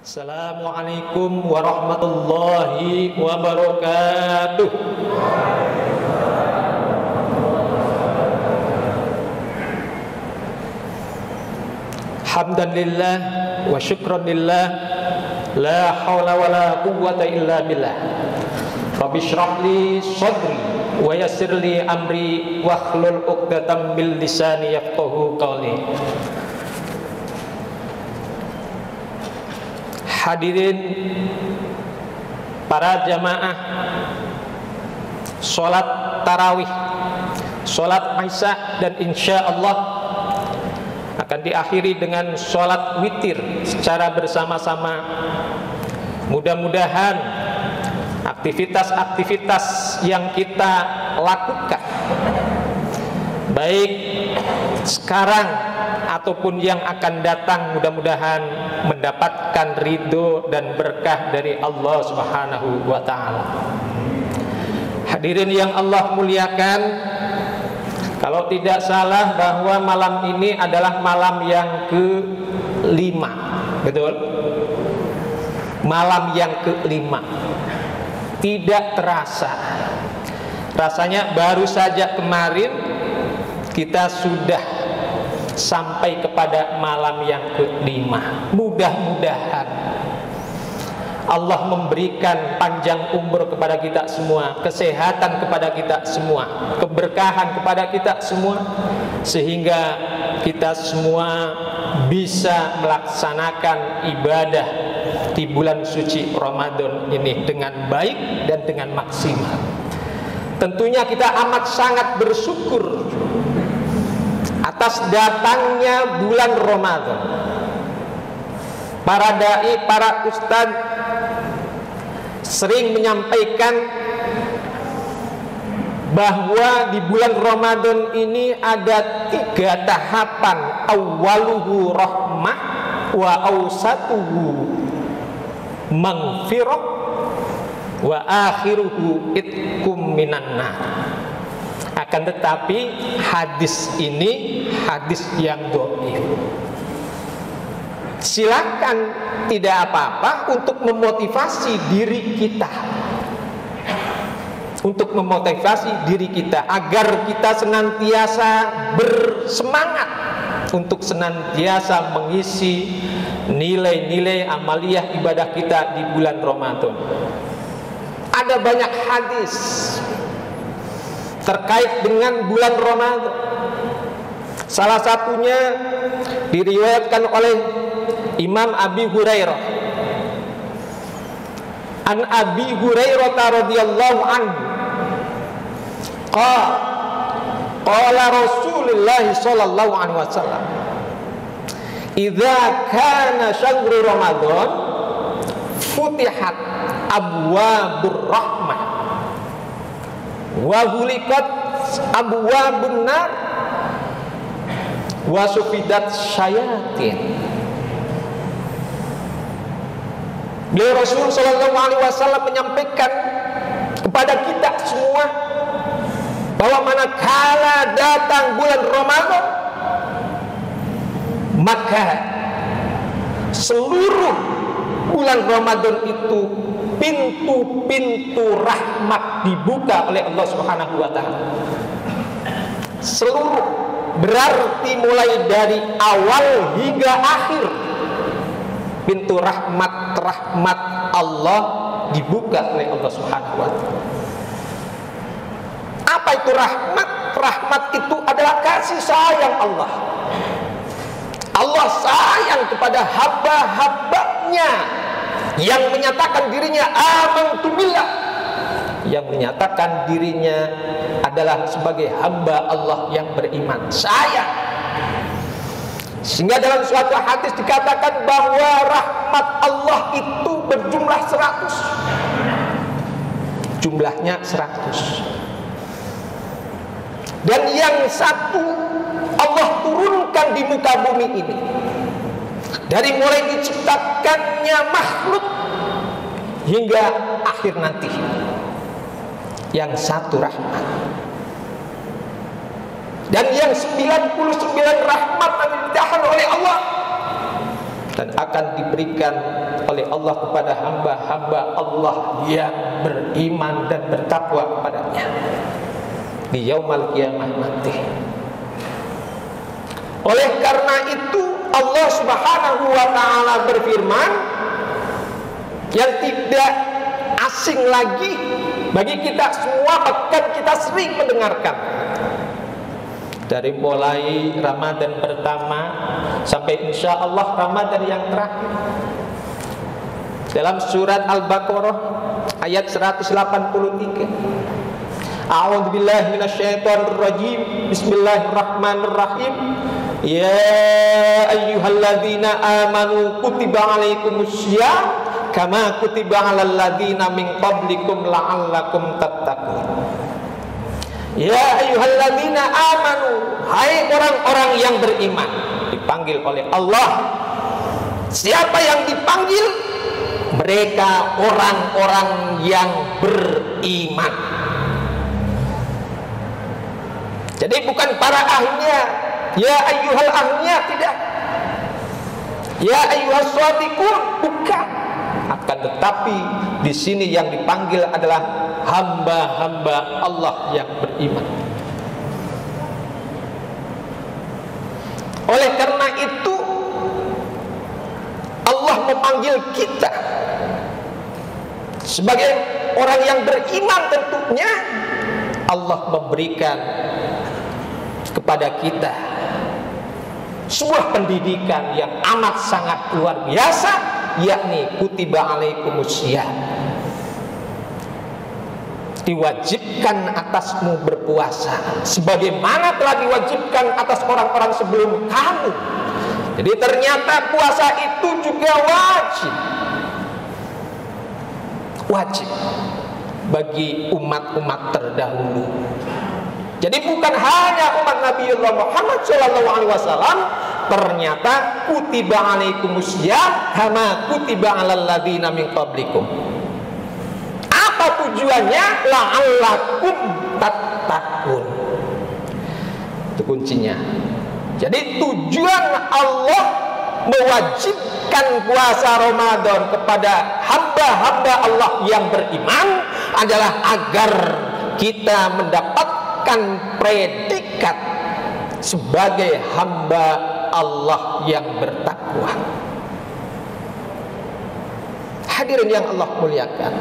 Assalamualaikum warahmatullahi wabarakatuh. Hamdanillah wa syukranillah, la haula wa la quwwata illa billah. Rabbi shrah li sadri wa yassir li amri wahlul 'uqdatam min lisani yafqahu qawli. Hadirin para jamaah sholat tarawih, sholat Isya, dan insya Allah akan diakhiri dengan sholat witir secara bersama-sama. Mudah-mudahan aktivitas-aktivitas yang kita lakukan, baik sekarang ataupun yang akan datang, mudah-mudahan mendapatkan ridho dan berkah dari Allah Subhanahu wa ta'ala. Hadirin yang Allah muliakan, kalau tidak salah bahwa malam ini adalah malam yang ke-5, betul? Malam yang ke-5. Tidak terasa, rasanya baru saja kemarin kita sudah sampai kepada malam yang ke-5. Mudah-mudahan Allah memberikan panjang umur kepada kita semua, kesehatan kepada kita semua, keberkahan kepada kita semua, sehingga kita semua bisa melaksanakan ibadah di bulan suci Ramadan ini dengan baik dan dengan maksimal. Tentunya kita amat sangat bersyukur atas datangnya bulan Ramadan. Para dai, para ustadz sering menyampaikan bahwa di bulan Ramadan ini ada 3 tahapan. Awwaluhu rahmah, wa awsatuhu maghfirah, wa akhiruhu itkum minan nar. Akan tetapi hadis ini hadis yang dhaif. Silakan, tidak apa-apa untuk memotivasi diri kita, untuk memotivasi diri kita agar kita senantiasa bersemangat untuk senantiasa mengisi nilai-nilai amaliyah ibadah kita di bulan Ramadan. Ada banyak hadis terkait dengan bulan Ramadan. Salah satunya diriwayatkan oleh Imam Abi Hurairah. An Abi Hurairah radhiyallahu anhu qala Rasulullah sallallahu alaihi wasallam, idza kana syahrul Ramadan futihat abwabur rahmah wa ghuliqat abwabun nar wa sufidat syayatin. Beliau Rasul sallallahu alaihi wasallam menyampaikan kepada kita semua bahwa manakala datang bulan Ramadan, maka seluruh bulan Ramadan itu pintu-pintu rahmat dibuka oleh Allah Subhanahu wa ta'ala. Seluruh, berarti mulai dari awal hingga akhir, pintu rahmat Allah dibuka oleh Allah Subhanahu wa ta'ala. Apa itu rahmat? Rahmat itu adalah kasih sayang Allah. Allah sayang kepada hamba-hambanya yang menyatakan dirinya amantu billah, yang menyatakan dirinya adalah sebagai hamba Allah yang beriman. Sayang. Sehingga dalam suatu hadis dikatakan bahwa rahmat Allah itu berjumlah 100. Jumlahnya 100. Dan yang satu Allah turunkan di muka bumi ini, dari mulai diciptakannya makhluk hingga akhir nanti, yang satu rahmat. Dan yang 99 rahmat yang ditahan oleh Allah dan akan akan diberikan oleh Allah kepada hamba-hamba Allah yang beriman dan bertakwa kepadanya di yaumul qiyamah nanti. Oleh karena itu Allah Subhanahu wa taala berfirman yang tidak asing lagi bagi kita semua, bahkan kita sering mendengarkan dari mulai Ramadan pertama sampai insya Allah Ramadan yang terakhir. Dalam surat Al-Baqarah ayat 183, A'udzu billahi minasyaitonir rajim. Bismillahirrahmanirrahim. Ya ayyuhalladzina amanu kutiba alaikumussyam kama kutiba alal ladzina min qablikum la'allakum tattaqun. Ya ayyuhalladzina amanu, hai orang-orang yang beriman. Dipanggil oleh Allah. Siapa yang dipanggil? Mereka orang-orang yang beriman. Jadi bukan para ahlinya, ya ayyuhal ahliya, tidak. Ya ayyuhas shadiqun, bukan. Akan tetapi di sini yang dipanggil adalah hamba-hamba Allah yang beriman. Oleh karena itu Allah memanggil kita sebagai orang yang beriman. Tentunya Allah memberikan kepada kita sebuah pendidikan yang amat sangat luar biasa, yakni kutiba alaikumussyam, diwajibkan atasmu berpuasa sebagaimana telah diwajibkan atas orang-orang sebelum kamu. Jadi ternyata puasa itu juga wajib bagi umat-umat terdahulu. Jadi bukan hanya umat Nabiullah Muhammad SAW, ternyata kutiba alaikumussyam kama kutiba alal ladzina min qablikum. Apa tujuannya? La'allakum tattaqun. Itu kuncinya. Jadi tujuan Allah mewajibkan puasa Ramadan kepada hamba-hamba Allah yang beriman adalah agar kita mendapatkan predikat sebagai hamba Allah yang bertakwa. Hadirin yang Allah muliakan.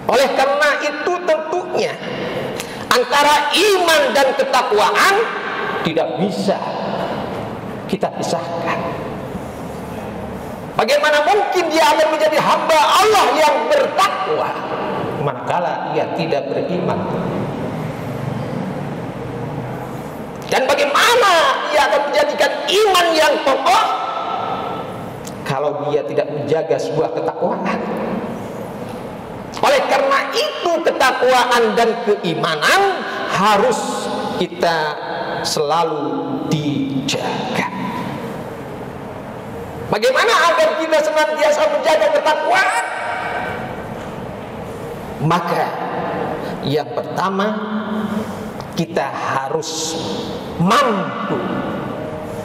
Oleh karena itu tentunya antara iman dan ketakwaan tidak bisa kita pisahkan. Bagaimana mungkin dia akan menjadi hamba Allah yang bertakwa manakala ia tidak beriman? Dan bagaimana ia akan menjadikan iman yang kokoh kalau dia tidak menjaga sebuah ketakwaan? Oleh karena itu ketakwaan dan keimanan harus kita selalu dijaga. Bagaimana agar kita senantiasa menjaga ketakwaan? Maka yang pertama, kita harus mampu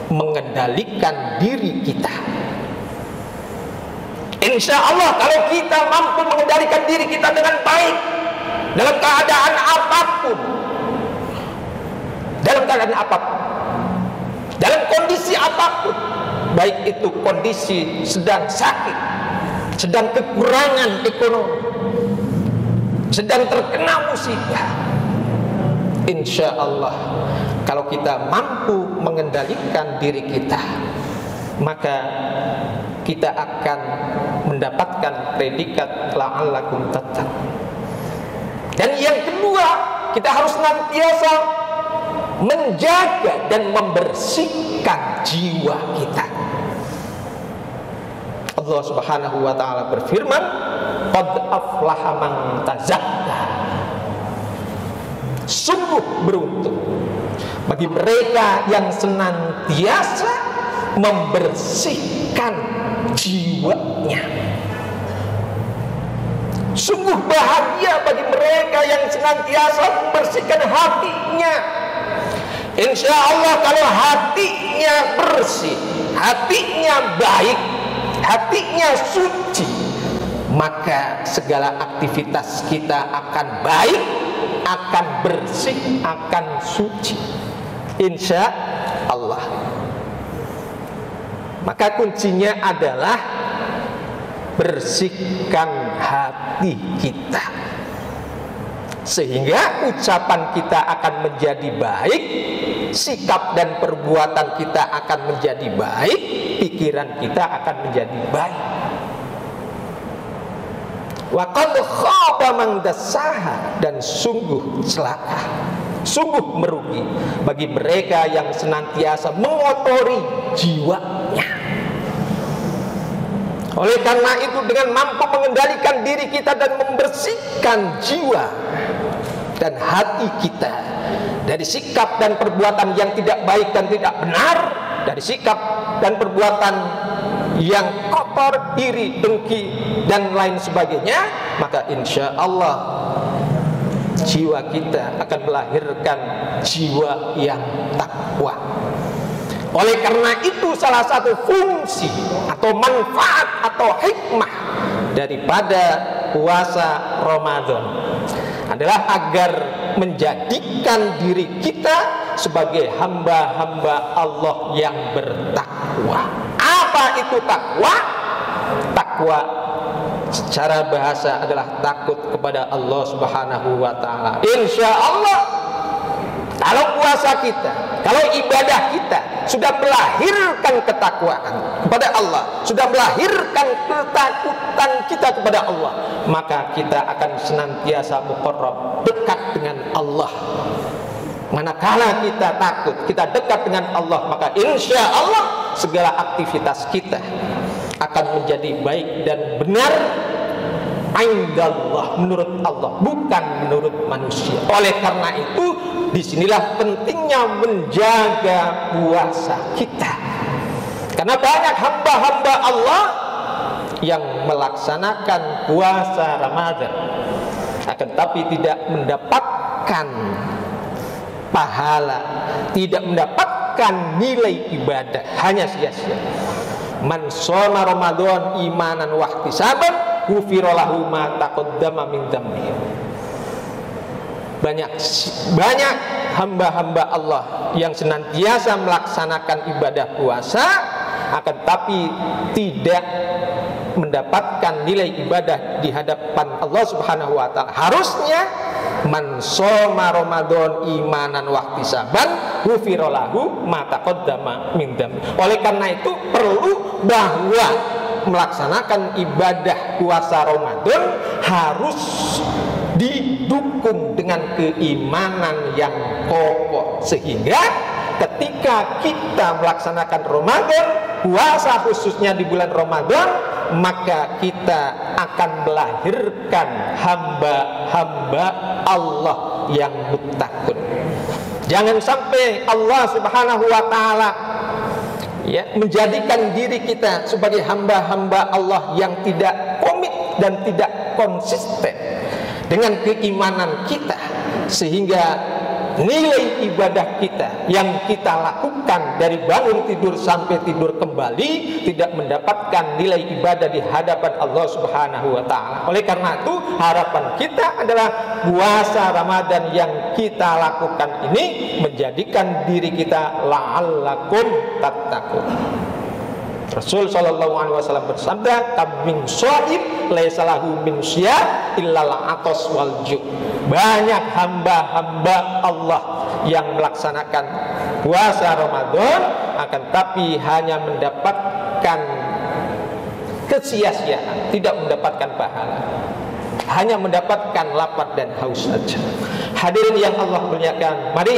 mengendalikan diri kita. Insya Allah kalau kita mampu mengendalikan diri kita dengan baik, dalam keadaan apapun, dalam kondisi apapun, baik itu kondisi sedang sakit, sedang kekurangan ekonomi, sedang terkena musibah, insya Allah kalau kita mampu mengendalikan diri kita, maka kita akan mendapatkan predikat la'allakum tattaqun. Dan yang kedua, kita harus senantiasa menjaga dan membersihkan jiwa kita. Allah Subhanahu wa taala berfirman, qad aflaha man tazakka. Sungguh beruntung bagi mereka yang senantiasa membersihkan jiwanya. Sungguh bahagia bagi mereka yang senantiasa membersihkan hatinya. Insya Allah kalau hatinya bersih, hatinya baik, hatinya suci, maka segala aktivitas kita akan baik, akan bersih, akan suci, insya Allah. Maka kuncinya adalah bersihkan hati kita, sehingga ucapan kita akan menjadi baik, sikap dan perbuatan kita akan menjadi baik, pikiran kita akan menjadi baik. Wa qad khaba man dassaha, dan sungguh celaka, sungguh merugi bagi mereka yang senantiasa mengotori jiwanya. Oleh karena itu, dengan mampu mengendalikan diri kita dan membersihkan jiwa dan hati kita dari sikap dan perbuatan yang tidak baik dan tidak benar, dari sikap dan perbuatan yang kotor, iri, dengki, dan lain sebagainya, maka insya Allah jiwa kita akan melahirkan jiwa yang takwa. Oleh karena itu, salah satu fungsi atau manfaat atau hikmah daripada puasa Ramadan adalah agar menjadikan diri kita sebagai hamba-hamba Allah yang bertakwa. Apa itu takwa? Takwa secara bahasa adalah takut kepada Allah Subhanahu wa ta'ala. Insya Allah, kalau puasa kita, kalau ibadah kita sudah melahirkan ketakwaan kepada Allah, sudah melahirkan ketakutan kita kepada Allah, maka kita akan senantiasa muqarrab, dekat dengan Allah. Manakala kita takut, kita dekat dengan Allah, maka insya Allah segala aktivitas kita akan menjadi baik dan benar indallah, menurut Allah, bukan menurut manusia. Oleh karena itu, disinilah pentingnya menjaga puasa kita, karena banyak hamba-hamba Allah yang melaksanakan puasa Ramadan akan tapi tidak mendapatkan pahala, tidak mendapatkan nilai ibadah, hanya sia-sia. Man shoma Ramadan imanan wa ihtisaban ghufira lahu ma taqaddama min dzambi. Banyak hamba-hamba Allah yang senantiasa melaksanakan ibadah puasa akan tapi tidak mendapatkan nilai ibadah di hadapan Allah Subhanahu wa ta'ala. Harusnya man shoma Ramadan imanan wa ihtisaban ghufira lahu ma taqaddama min dzambi. Oleh karena itu perlu bahwa melaksanakan ibadah puasa Ramadan harus didukung dengan keimanan yang kokoh, sehingga ketika kita melaksanakan Ramadan, puasa khususnya di bulan Ramadan, maka kita akan melahirkan hamba-hamba Allah yang muttaqun. Jangan sampai Allah Subhanahu wa ta'ala menjadikan diri kita sebagai hamba-hamba Allah yang tidak komit dan tidak konsisten dengan keimanan kita, sehingga nilai ibadah kita yang kita lakukan dari bangun tidur sampai tidur kembali tidak mendapatkan nilai ibadah di hadapan Allah Subhanahu wa ta'ala. Oleh karena itu, harapan kita adalah puasa Ramadan yang kita lakukan ini menjadikan diri kita la'allakum tattaqun. Rasul sallallahu alaihi wasallam bersabda, "Kam min shaib laisa lahu min syi'a illa al-'atas wal ju'." Banyak hamba-hamba Allah yang melaksanakan puasa Ramadan akan tapi hanya mendapatkan kesia-siaan, tidak mendapatkan pahala, hanya mendapatkan lapar dan haus saja. Hadirin yang Allah muliakan, mari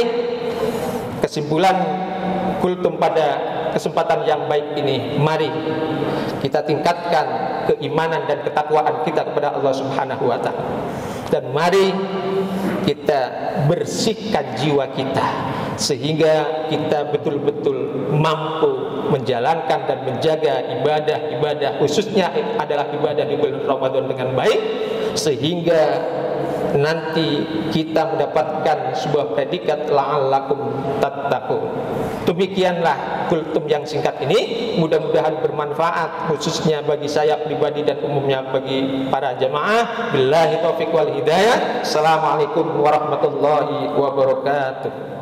kesimpulan kultum pada kesempatan yang baik ini, mari kita tingkatkan keimanan dan ketakwaan kita kepada Allah Subhanahu wa ta'ala, dan mari kita bersihkan jiwa kita sehingga kita betul-betul mampu menjalankan dan menjaga ibadah-ibadah, khususnya adalah ibadah di bulan Ramadan dengan baik, sehingga nanti kita mendapatkan sebuah predikat la'allakum tattaqun. Demikianlah kultum yang singkat ini. Mudah-mudahan bermanfaat khususnya bagi saya pribadi dan umumnya bagi para jamaah. Billahi taufiq wal hidayah. Assalamualaikum warahmatullahi wabarakatuh.